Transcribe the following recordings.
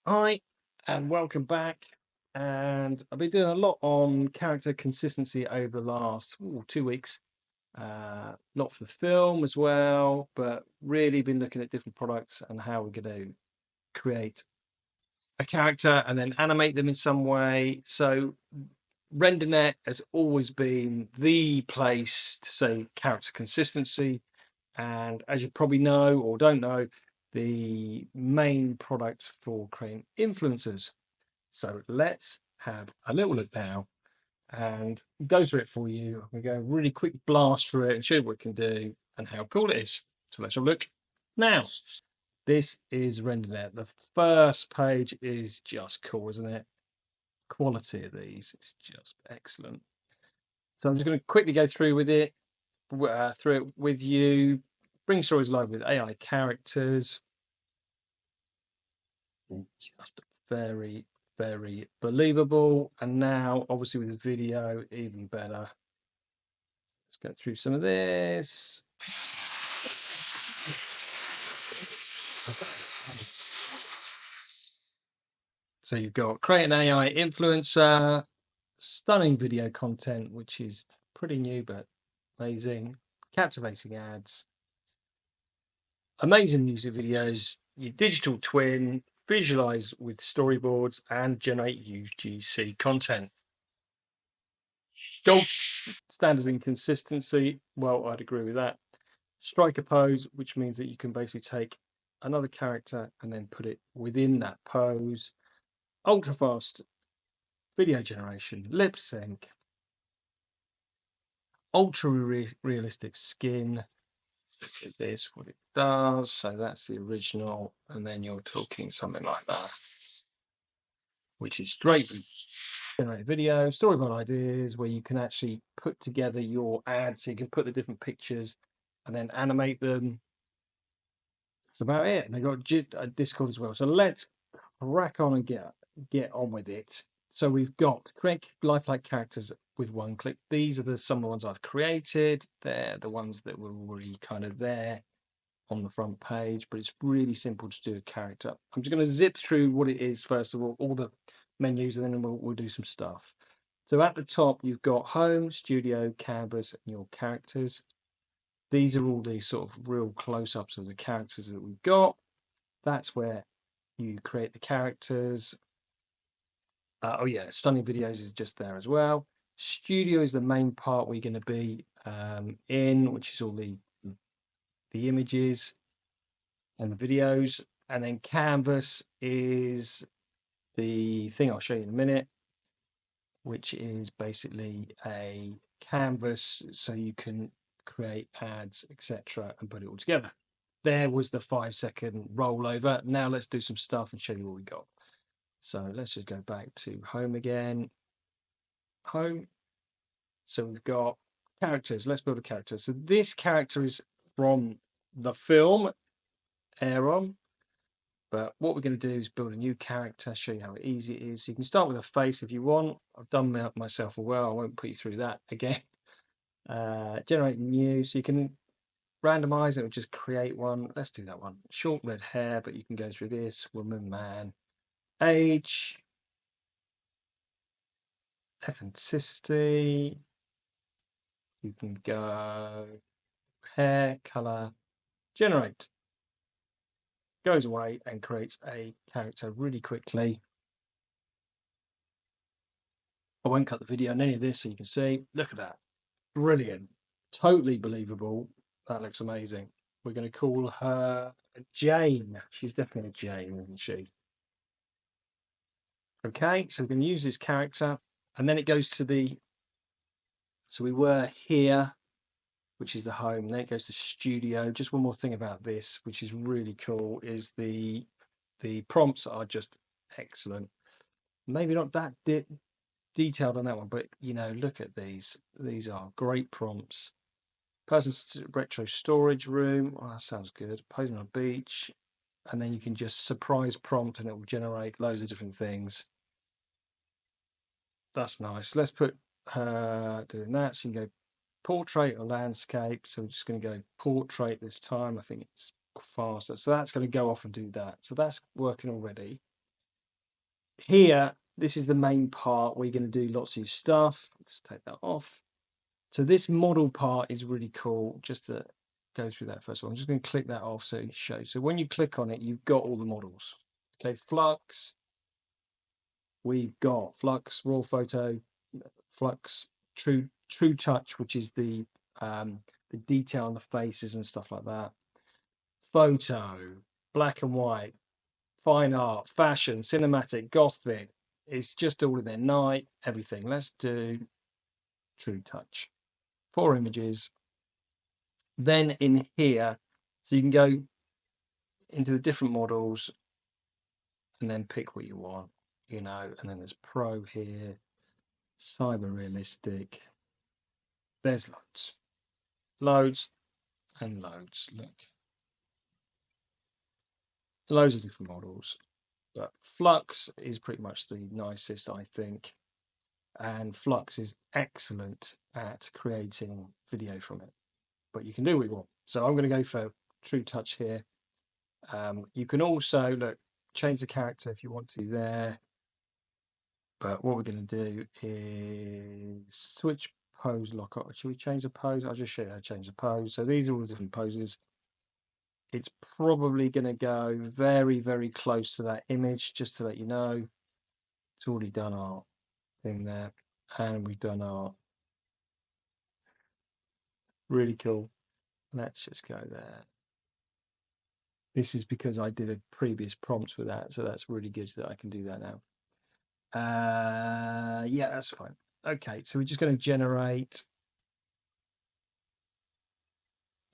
Hi, and welcome back. And I've been doing a lot on character consistency over the last 2 weeks. Not for the film as well, but really been looking at different products and how we're going to create a character and then animate them in some way. So Rendernet has always been the place to say character consistency. And as you probably know or don't know, the main product for creating influencers. So let's have a little look now and go through it for you. I'm going to go really quick blast through it and show you what it can do and how cool it is. So let's have a look now. This is Rendernet. The first page is just cool, isn't it? Quality of these is just excellent. So I'm just going to quickly go through it with you. Bring stories live with AI characters. Just very, very believable. And now, obviously, with video, even better. Let's go through some of this. So you've got create an AI influencer, stunning video content, which is pretty new but amazing, captivating ads, amazing music videos, your digital twin, visualize with storyboards, and generate UGC content. Gold standard and consistency. Well, I'd agree with that. Strike a pose, which means that you can basically take another character and then put it within that pose. Ultra fast video generation, lip sync, ultra realistic skin. Look at this, what it does. So that's the original, and then you're talking something like that, which is great. Generate video, storyboard ideas, where you can actually put together your ad, so you can put the different pictures and then animate them. That's about it. And they've got Discord as well. So let's crack on and get on with it. So we've got create lifelike characters with one click. These are some of the ones I've created. They're the ones that were already kind of there on the front page, but it's really simple to do a character. I'm just going to zip through what it is first of all the menus, and then we'll do some stuff. So at the top, you've got home, studio, canvas, and your characters. These are all these sort of real close-ups of the characters that we've got. That's where you create the characters. Oh yeah, stunning videos is just there as well. Studio is the main part we're going to be in, which is all the images and the videos. And then canvas is the thing I'll show you in a minute, which is basically a canvas so you can create ads, etc., and put it all together. There was the 5-second rollover. Now let's do some stuff and show you what we got. So let's just go back to home again. Home. So we've got characters. Let's build a character. So this character is from the film Aaron. But what we're going to do is build a new character, show you how easy it is. So you can start with a face if you want. I've done myself well. I won't put you through that again. Generate new. So you can randomize it or just create one. Let's do that one. Short red hair, but you can go through this. Woman, man. Age. Ethnicity. You can go hair, color, generate. Goes away and creates a character really quickly. I won't cut the video on any of this so you can see. Look at that. Brilliant. Totally believable. That looks amazing. We're going to call her Jane. She's definitely a Jane, isn't she? Okay, so we're going to use this character. And then it goes to the... So we were here, which is the home. Then it goes to studio. Just one more thing about this, which is really cool, is the prompts are just excellent. Maybe not that detailed on that one, but you know, look at these. These are great prompts. Person's retro storage room. Oh, that sounds good. Posing on a beach. And then you can just surprise prompt and it will generate loads of different things. That's nice. Let's put her doing that. So you can go portrait or landscape. So we're just going to go portrait this time. I think it's faster. So that's going to go off and do that. So that's working already. here, this is the main part where you're going to do lots of your stuff. Just take that off. So this model part is really cool. Just to go through that first of all, I'm just going to click that off so it shows. So when you click on it, you've got all the models. Okay, Flux. We've got Flux, Raw Photo, Flux, True Touch, which is the detail on the faces and stuff like that. Photo, black and white, fine art, fashion, cinematic, gothic. It's just all in there. Night, everything. Let's do True Touch. 4 images. Then in here, so you can go into the different models and then pick what you want, you know, and then there's Pro here, Cyber Realistic. There's loads and loads. Look, loads of different models, but Flux is pretty much the nicest, I think, and Flux is excellent at creating video from it, but you can do what you want. So I'm going to go for True Touch here. You can also look, change the character if you want to there, but what we're going to do is switch pose lock up. Should we change the pose? I'll just show you how to change the pose. So these are all the different poses. It's probably going to go very, very close to that image, just to let you know. It's already done our thing there, and we've done our really cool. Let's just go there. This is because I did a previous prompt with that, so that's really good that I can do that now. Yeah, that's fine. Okay, so we're just going to generate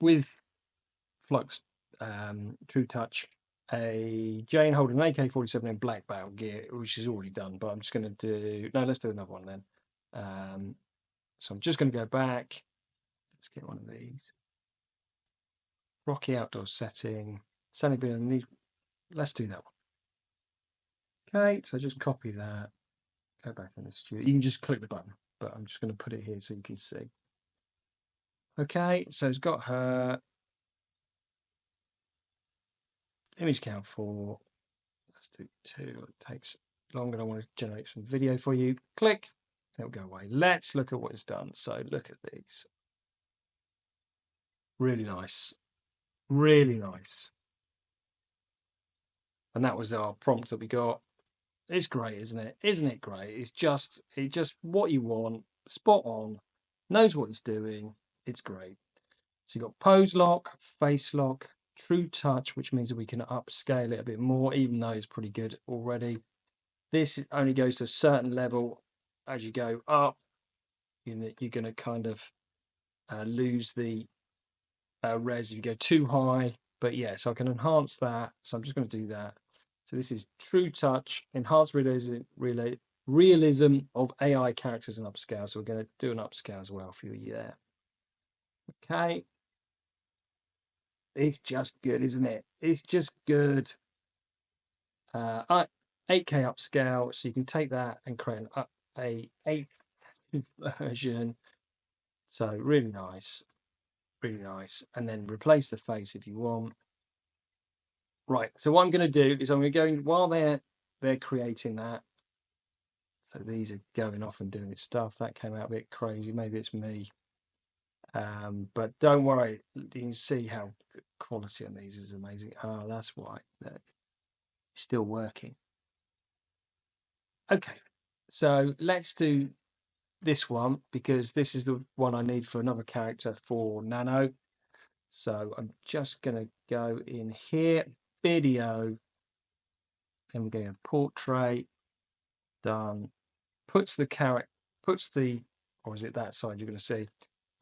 with Flux True Touch a Jane holding an AK-47 in black battle gear, which is already done, but I'm just going to do, no, let's do another one then. So I'm just going to go back. Let's get one of these. Rocky outdoor setting. Sunny bin. Let's do that one. Okay, so just copy that. Go back in the studio. You can just click the button, but I'm just going to put it here so you can see. Okay, so it's got her image count 4. Let's do 2. It takes longer. I want to generate some video for you. Click. It'll go away. Let's look at what it's done. So look at these. Really nice. Really nice. And that was our prompt that we got. It's great, isn't it? Isn't it great? It's just what you want, spot on, knows what it's doing. It's great. So you've got pose lock, face lock, true touch, which means that we can upscale it a bit more, even though it's pretty good already. This only goes to a certain level. As you go up, you're going to kind of lose the res if you go too high. But yeah, so I can enhance that. So I'm just going to do that. So this is True Touch, Enhanced Realism of AI Characters and Upscale. So we're going to do an upscale as well for you there. Okay. It's just good, isn't it? It's just good. 8K upscale, so you can take that and create a 8th version. So really nice. Really nice. And then replace the face if you want. Right, so what I'm going to do is I'm going to go in while they're creating that. So these are going off and doing its stuff. That came out a bit crazy. Maybe it's me. But don't worry. You can see how the quality on these is amazing. Oh, that's why. It's still working. Okay, so let's do this one because this is the one I need for another character for Nano. So I'm just going to go in here, video, and we're going to portrait, done, puts the character, or is it that side you're going to see,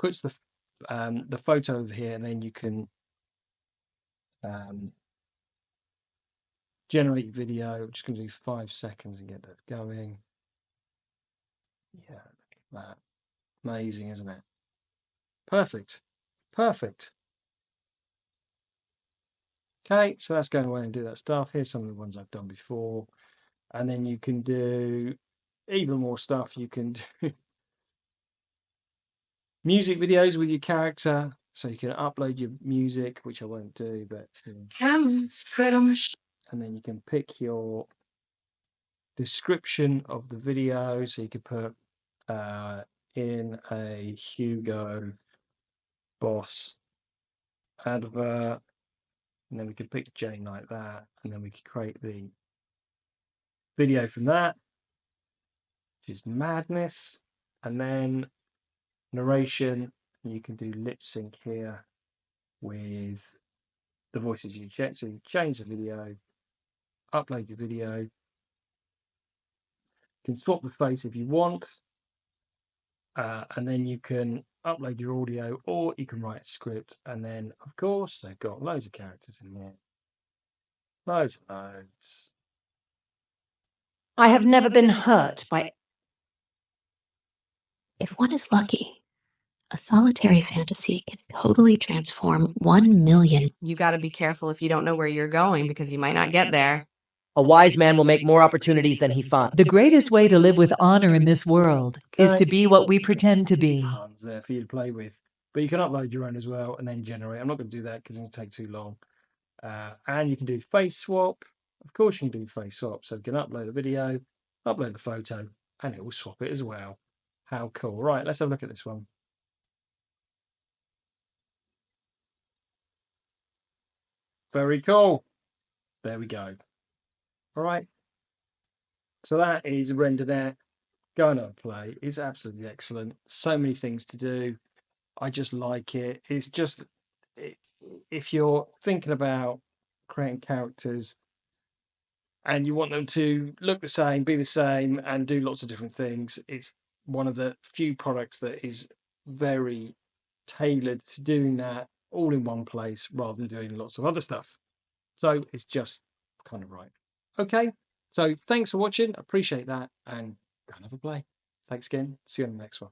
puts the photo over here, and then you can generate video. I'm just going to do 5 seconds and get that going. Yeah, look at that. Amazing, isn't it? Perfect. Perfect. Okay, so that's going away and do that stuff. Here's some of the ones I've done before. And then you can do even more stuff. You can do music videos with your character. So you can upload your music, which I won't do, but and then you can pick your description of the video. So you could put in a Hugo Boss advert, and then we could pick Jane like that, and then we could create the video from that, which is madness. And then narration, you can do lip sync here with the voices you check. So you change the video, upload your video, you can swap the face if you want, and then you can upload your audio, or you can write a script. And then, of course, they've got loads of characters in there. Loads and loads. I have never been hurt by... If one is lucky, a solitary fantasy can totally transform 1 million. You gotta be careful if you don't know where you're going, because you might not get there. A wise man will make more opportunities than he finds. The greatest way to live with honor in this world is to be what we pretend to be. Tons there for you to play with. But you can upload your own as well and then generate. I'm not going to do that because it's going to take too long. And you can do face swap. Of course you can do face swap. So you can upload a video, upload a photo, and it will swap it as well. How cool. Right, let's have a look at this one. Very cool. There we go. All right. So that is Rendernet. Go and play. It's absolutely excellent. So many things to do. I just like it. It's just, if you're thinking about creating characters and you want them to look the same, be the same, and do lots of different things, it's one of the few products that is very tailored to doing that all in one place rather than doing lots of other stuff. So it's just kind of right. Okay, so thanks for watching. Appreciate that, and go and have a play. Thanks again. See you on the next one.